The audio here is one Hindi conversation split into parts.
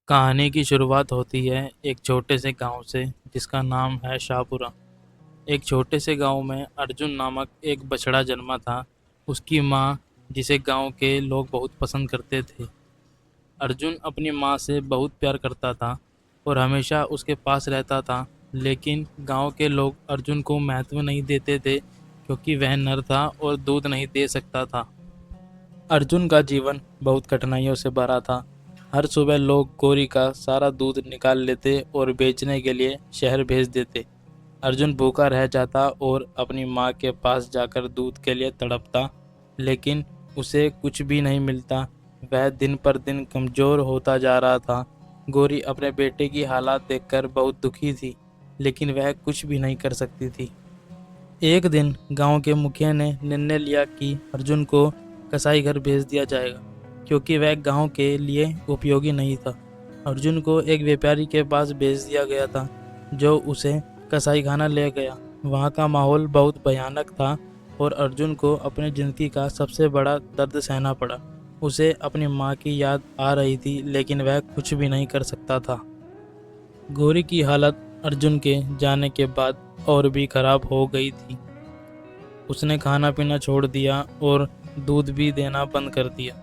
कहानी की शुरुआत होती है एक छोटे से गांव से जिसका नाम है शाहपुरा। एक छोटे से गांव में अर्जुन नामक एक बछड़ा जन्मा था। उसकी माँ, जिसे गांव के लोग बहुत पसंद करते थे। अर्जुन अपनी माँ से बहुत प्यार करता था और हमेशा उसके पास रहता था। लेकिन गांव के लोग अर्जुन को महत्व नहीं देते थे क्योंकि वह नर था और दूध नहीं दे सकता था। अर्जुन का जीवन बहुत कठिनाइयों से भरा था। हर सुबह लोग गोरी का सारा दूध निकाल लेते और बेचने के लिए शहर भेज देते। अर्जुन भूखा रह जाता और अपनी माँ के पास जाकर दूध के लिए तड़पता, लेकिन उसे कुछ भी नहीं मिलता। वह दिन पर दिन कमज़ोर होता जा रहा था। गोरी अपने बेटे की हालात देखकर बहुत दुखी थी, लेकिन वह कुछ भी नहीं कर सकती थी। एक दिन गांव के मुखिया ने निर्णय लिया कि अर्जुन को कसाई घर भेज दिया जाएगा, क्योंकि वह गांव के लिए उपयोगी नहीं था। अर्जुन को एक व्यापारी के पास भेज दिया गया था, जो उसे कसाई खाना ले गया। वहाँ का माहौल बहुत भयानक था और अर्जुन को अपनी ज़िंदगी का सबसे बड़ा दर्द सहना पड़ा। उसे अपनी माँ की याद आ रही थी, लेकिन वह कुछ भी नहीं कर सकता था। गौरी की हालत अर्जुन के जाने के बाद और भी खराब हो गई थी। उसने खाना पीना छोड़ दिया और दूध भी देना बंद कर दिया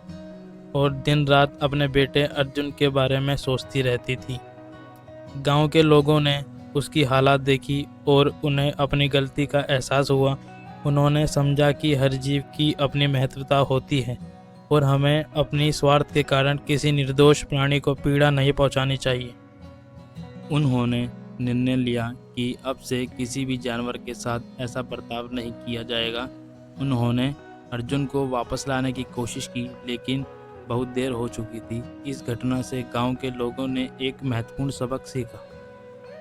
और दिन रात अपने बेटे अर्जुन के बारे में सोचती रहती थी। गांव के लोगों ने उसकी हालात देखी और उन्हें अपनी गलती का एहसास हुआ। उन्होंने समझा कि हर जीव की अपनी महत्वता होती है और हमें अपनी स्वार्थ के कारण किसी निर्दोष प्राणी को पीड़ा नहीं पहुंचानी चाहिए। उन्होंने निर्णय लिया कि अब से किसी भी जानवर के साथ ऐसा बर्ताव नहीं किया जाएगा। उन्होंने अर्जुन को वापस लाने की कोशिश की, लेकिन बहुत देर हो चुकी थी। इस घटना से गांव के लोगों ने एक महत्वपूर्ण सबक सीखा।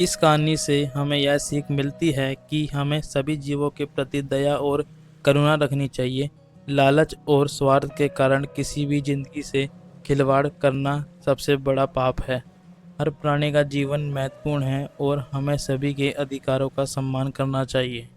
इस कहानी से हमें यह सीख मिलती है कि हमें सभी जीवों के प्रति दया और करुणा रखनी चाहिए। लालच और स्वार्थ के कारण किसी भी जिंदगी से खिलवाड़ करना सबसे बड़ा पाप है। हर प्राणी का जीवन महत्वपूर्ण है और हमें सभी के अधिकारों का सम्मान करना चाहिए।